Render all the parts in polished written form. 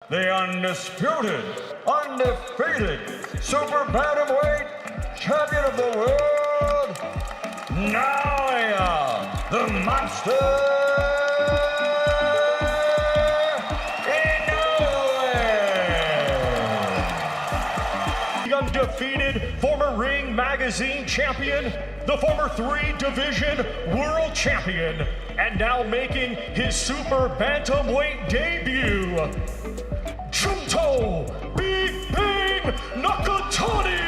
the undisputed, undefeated, super bantamweight champion of the world, Naoya, the monster Inoue. The undefeated former Ring Magazine champion, the former 3-division world champion, and now making his super bantamweight debut, Junto Nakatani.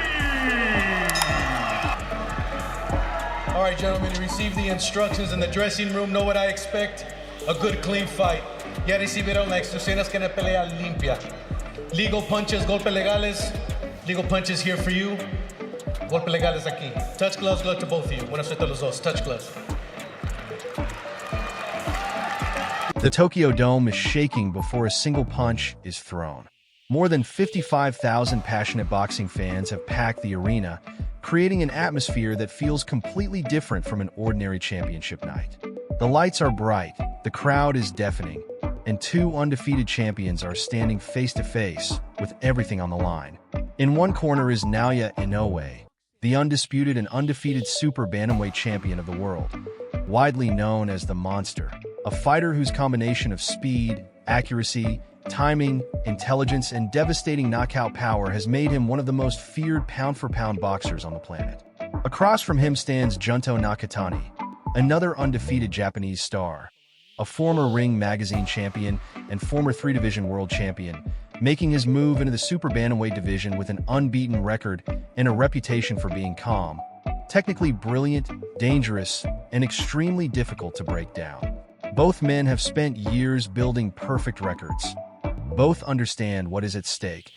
All right, gentlemen, you received the instructions in the dressing room. Know what I expect? A good, clean fight. Ya recibieron las instrucciones que una pelea limpia. Legal punches, golpes legales. Legal punches here for you. Golpes legales aquí. Touch gloves, good luck to both of you. Buena suerte a los dos. Touch gloves. The Tokyo Dome is shaking before a single punch is thrown. More than 55,000 passionate boxing fans have packed the arena, creating an atmosphere that feels completely different from an ordinary championship night. The lights are bright, the crowd is deafening, and two undefeated champions are standing face to face with everything on the line. In one corner is Naoya Inoue, the undisputed and undefeated super bantamweight champion of the world, widely known as the Monster, a fighter whose combination of speed, accuracy, timing, intelligence, and devastating knockout power has made him one of the most feared pound-for-pound boxers on the planet. Across from him stands Junto Nakatani, another undefeated Japanese star, a former Ring Magazine champion and former 3-division world champion, making his move into the super bantamweight division with an unbeaten record and a reputation for being calm, technically brilliant, dangerous, and extremely difficult to break down. Both men have spent years building perfect records. Both understand what is at stake,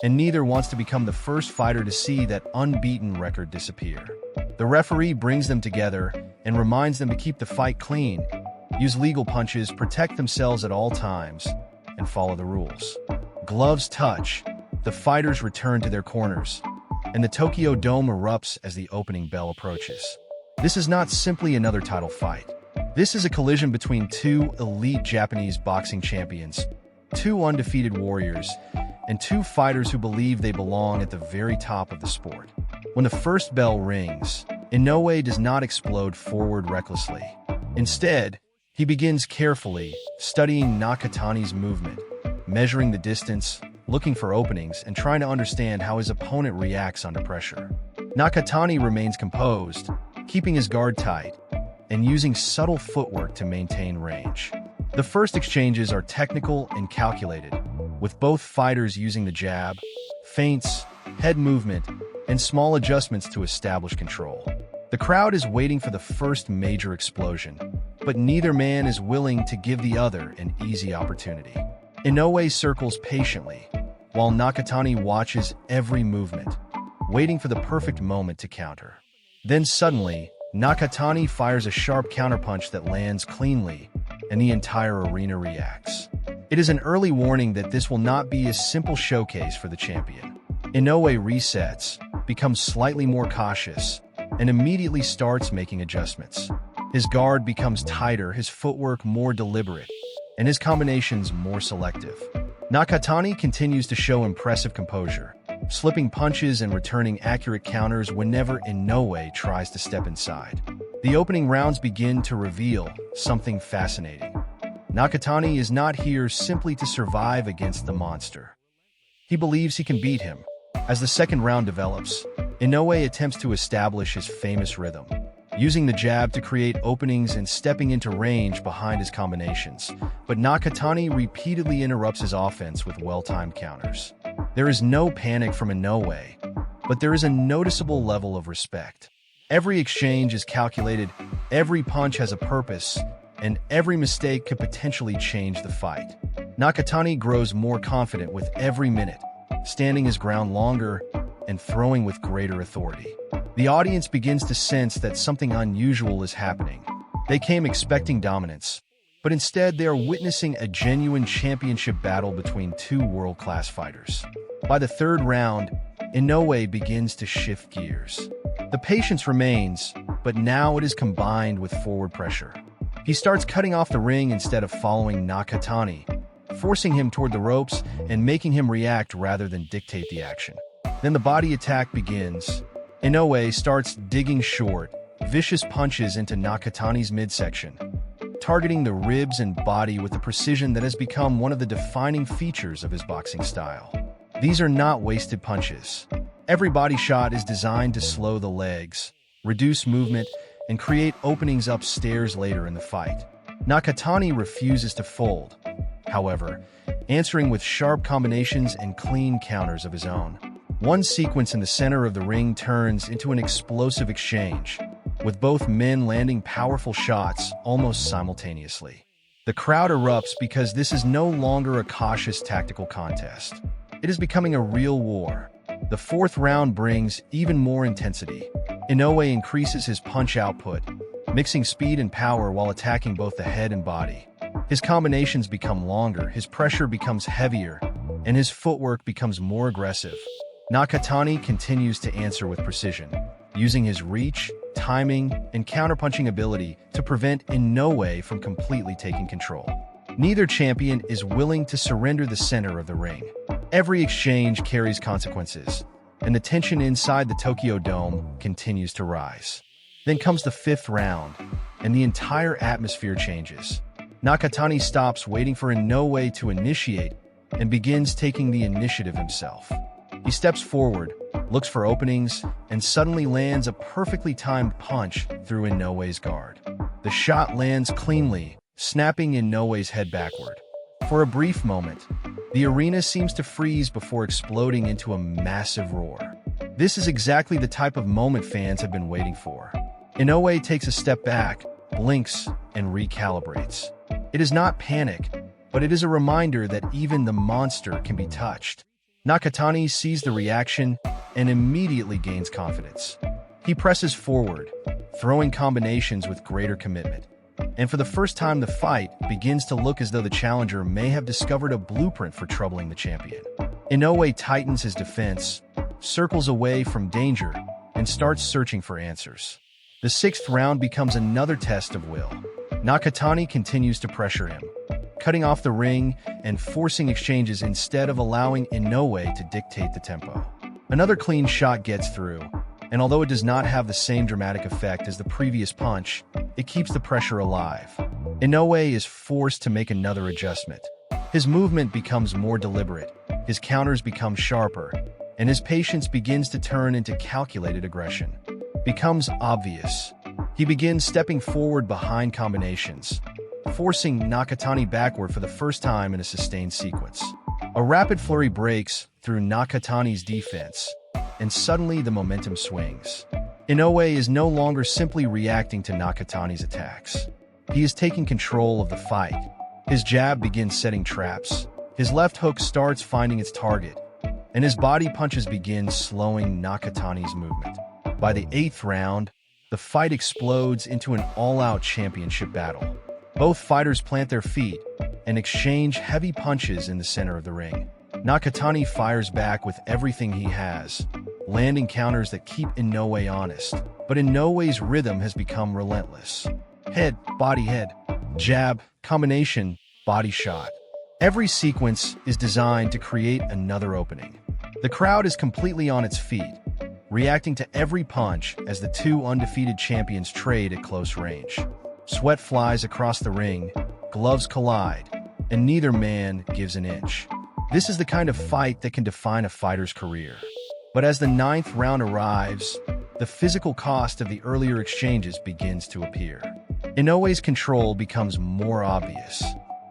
and neither wants to become the first fighter to see that unbeaten record disappear. The referee brings them together and reminds them to keep the fight clean, use legal punches, protect themselves at all times, and follow the rules. Gloves touch, the fighters return to their corners, and the Tokyo Dome erupts as the opening bell approaches. This is not simply another title fight. This is a collision between two elite Japanese boxing champions, two undefeated warriors, and two fighters who believe they belong at the very top of the sport. When the first bell rings, Inoue does not explode forward recklessly. Instead, he begins carefully, studying Nakatani's movement, measuring the distance, looking for openings, and trying to understand how his opponent reacts under pressure. Nakatani remains composed, keeping his guard tight, and using subtle footwork to maintain range. The first exchanges are technical and calculated, with both fighters using the jab, feints, head movement, and small adjustments to establish control. The crowd is waiting for the first major explosion, but neither man is willing to give the other an easy opportunity. Inoue circles patiently, while Nakatani watches every movement, waiting for the perfect moment to counter. Then suddenly, Nakatani fires a sharp counterpunch that lands cleanly, and the entire arena reacts. It is an early warning that this will not be a simple showcase for the champion. Inoue resets, becomes slightly more cautious, and immediately starts making adjustments. His guard becomes tighter, his footwork more deliberate, and his combinations more selective. Nakatani continues to show impressive composure, slipping punches and returning accurate counters whenever Inoue tries to step inside. The opening rounds begin to reveal something fascinating. Nakatani is not here simply to survive against the Monster. He believes he can beat him. As the second round develops, Inoue attempts to establish his famous rhythm, using the jab to create openings and stepping into range behind his combinations. But Nakatani repeatedly interrupts his offense with well-timed counters. There is no panic from Inoue, but there is a noticeable level of respect. Every exchange is calculated, every punch has a purpose, and every mistake could potentially change the fight. Nakatani grows more confident with every minute, standing his ground longer and throwing with greater authority. The audience begins to sense that something unusual is happening. They came expecting dominance, but instead they are witnessing a genuine championship battle between two world-class fighters. By the third round, Inoue begins to shift gears. The patience remains, but now it is combined with forward pressure. He starts cutting off the ring instead of following Nakatani, forcing him toward the ropes and making him react rather than dictate the action. Then the body attack begins. Inoue starts digging short, vicious punches into Nakatani's midsection, targeting the ribs and body with a precision that has become one of the defining features of his boxing style. These are not wasted punches. Every body shot is designed to slow the legs, reduce movement, and create openings upstairs later in the fight. Nakatani refuses to fold, however, answering with sharp combinations and clean counters of his own. One sequence in the center of the ring turns into an explosive exchange, with both men landing powerful shots almost simultaneously. The crowd erupts because this is no longer a cautious tactical contest. It is becoming a real war. The fourth round brings even more intensity. Inoue increases his punch output, mixing speed and power while attacking both the head and body. His combinations become longer, his pressure becomes heavier, and his footwork becomes more aggressive. Nakatani continues to answer with precision, using his reach, timing, and counterpunching ability to prevent Inoue from completely taking control. Neither champion is willing to surrender the center of the ring. Every exchange carries consequences, and the tension inside the Tokyo Dome continues to rise. Then comes the fifth round, and the entire atmosphere changes. Nakatani stops waiting for Inoue to initiate and begins taking the initiative himself. He steps forward, looks for openings, and suddenly lands a perfectly timed punch through Inoue's guard. The shot lands cleanly, snapping Inoue's head backward. For a brief moment, the arena seems to freeze before exploding into a massive roar. This is exactly the type of moment fans have been waiting for. Inoue takes a step back, blinks, and recalibrates. It is not panic, but it is a reminder that even the monster can be touched. Nakatani sees the reaction and immediately gains confidence. He presses forward, throwing combinations with greater commitment. And for the first time, the fight begins to look as though the challenger may have discovered a blueprint for troubling the champion. Inoue tightens his defense, circles away from danger, and starts searching for answers. The sixth round becomes another test of will. Nakatani continues to pressure him, cutting off the ring and forcing exchanges instead of allowing Inoue to dictate the tempo. Another clean shot gets through, and although it does not have the same dramatic effect as the previous punch, it keeps the pressure alive. Inoue is forced to make another adjustment. His movement becomes more deliberate, his counters become sharper, and his patience begins to turn into calculated aggression. Becomes obvious. He begins stepping forward behind combinations, forcing Nakatani backward for the first time in a sustained sequence. A rapid flurry breaks through Nakatani's defense, and suddenly the momentum swings. Inoue is no longer simply reacting to Nakatani's attacks. He is taking control of the fight. His jab begins setting traps, his left hook starts finding its target, and his body punches begin slowing Nakatani's movement. By the eighth round, the fight explodes into an all-out championship battle. Both fighters plant their feet and exchange heavy punches in the center of the ring. Nakatani fires back with everything he has, landing counters that keep Inoue honest. But Inoue's rhythm has become relentless. Head, body, head, jab, combination, body shot. Every sequence is designed to create another opening. The crowd is completely on its feet, reacting to every punch as the two undefeated champions trade at close range. Sweat flies across the ring, gloves collide, and neither man gives an inch. This is the kind of fight that can define a fighter's career. But as the ninth round arrives, the physical cost of the earlier exchanges begins to appear. Inoue's control becomes more obvious.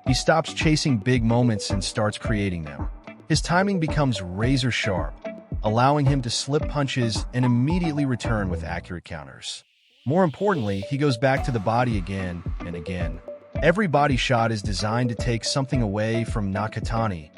He stops chasing big moments and starts creating them. His timing becomes razor sharp, allowing him to slip punches and immediately return with accurate counters. More importantly, he goes back to the body again and again. Every body shot is designed to take something away from Nakatani,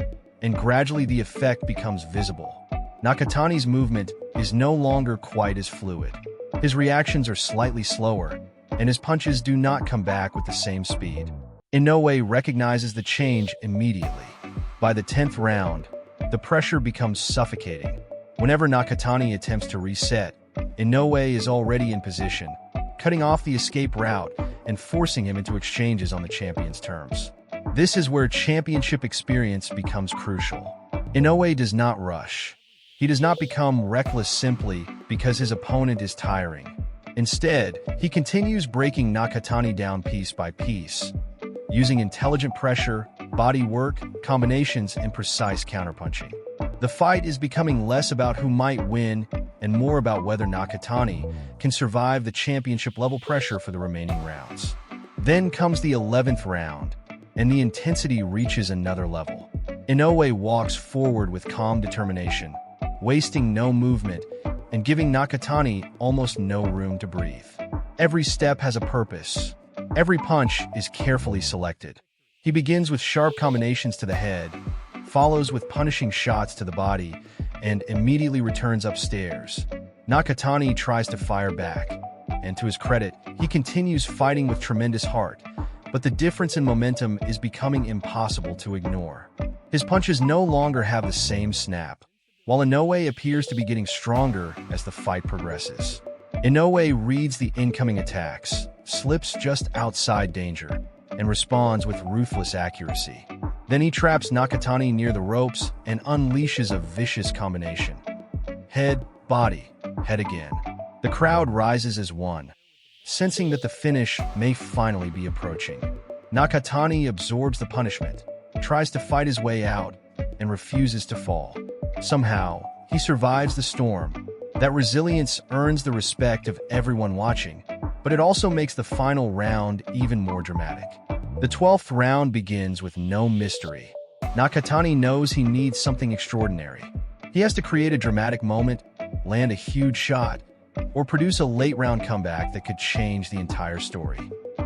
and gradually the effect becomes visible. Nakatani's movement is no longer quite as fluid. His reactions are slightly slower, and his punches do not come back with the same speed. Inoue recognizes the change immediately. By the 10th round, the pressure becomes suffocating. Whenever Nakatani attempts to reset, Inoue is already in position, cutting off the escape route and forcing him into exchanges on the champion's terms. This is where championship experience becomes crucial. Inoue does not rush. He does not become reckless simply because his opponent is tiring. Instead, he continues breaking Nakatani down piece by piece, using intelligent pressure, body work, combinations, and precise counterpunching. The fight is becoming less about who might win and more about whether Nakatani can survive the championship-level pressure for the remaining rounds. Then comes the 11th round, and the intensity reaches another level. Inoue walks forward with calm determination, wasting no movement and giving Nakatani almost no room to breathe. Every step has a purpose. Every punch is carefully selected. He begins with sharp combinations to the head, follows with punishing shots to the body, and immediately returns upstairs. Nakatani tries to fire back, and to his credit, he continues fighting with tremendous heart, but the difference in momentum is becoming impossible to ignore. His punches no longer have the same snap, while Inoue appears to be getting stronger as the fight progresses. Inoue reads the incoming attacks, slips just outside danger, and responds with ruthless accuracy. Then he traps Nakatani near the ropes and unleashes a vicious combination. Head, body, head again. The crowd rises as one, sensing that the finish may finally be approaching. Nakatani absorbs the punishment, tries to fight his way out, and refuses to fall. Somehow, he survives the storm. That resilience earns the respect of everyone watching, but it also makes the final round even more dramatic. The 12th round begins with no mystery. Nakatani knows he needs something extraordinary. He has to create a dramatic moment, land a huge shot, or produce a late-round comeback that could change the entire story.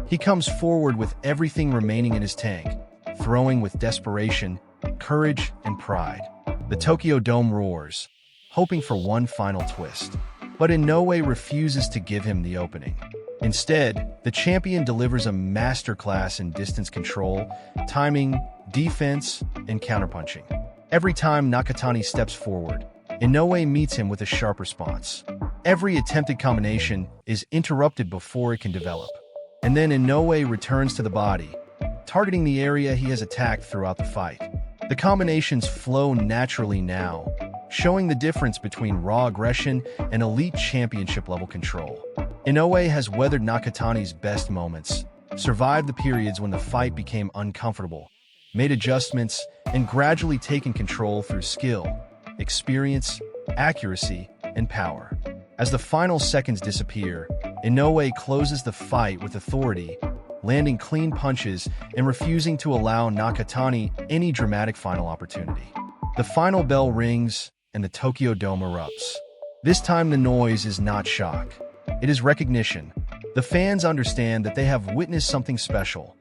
He comes forward with everything remaining in his tank, throwing with desperation, courage, and pride. The Tokyo Dome roars, hoping for one final twist. But Inoue refuses to give him the opening. Instead, the champion delivers a masterclass in distance control, timing, defense, and counterpunching. Every time Nakatani steps forward, Inoue meets him with a sharp response. Every attempted combination is interrupted before it can develop. And then Inoue returns to the body, targeting the area he has attacked throughout the fight. The combinations flow naturally now, showing the difference between raw aggression and elite championship-level control. Inoue has weathered Nakatani's best moments, survived the periods when the fight became uncomfortable, made adjustments, and gradually taken control through skill, experience, accuracy, and power. As the final seconds disappear, Inoue closes the fight with authority, landing clean punches and refusing to allow Nakatani any dramatic final opportunity. The final bell rings, and the Tokyo Dome erupts. This time the noise is not shock. It is recognition. The fans understand that they have witnessed something special.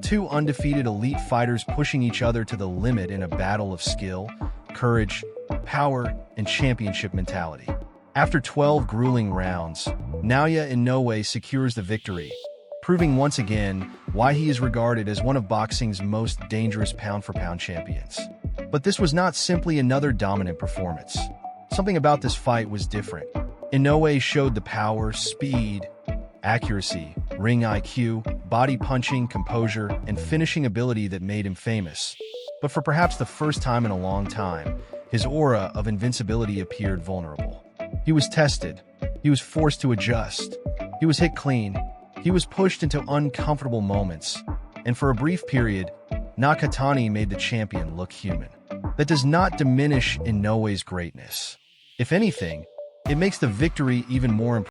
Two undefeated elite fighters pushing each other to the limit in a battle of skill, courage, power, and championship mentality. After 12 grueling rounds, Naoya Inoue secures the victory, proving once again why he is regarded as one of boxing's most dangerous pound-for-pound champions. But this was not simply another dominant performance. Something about this fight was different. Inoue showed the power, speed, accuracy, ring IQ, body punching, composure, and finishing ability that made him famous. But for perhaps the first time in a long time, his aura of invincibility appeared vulnerable. He was tested. He was forced to adjust. He was hit clean. He was pushed into uncomfortable moments. And for a brief period, Nakatani made the champion look human. That does not diminish Inoue's greatness. If anything, it makes the victory even more impressive.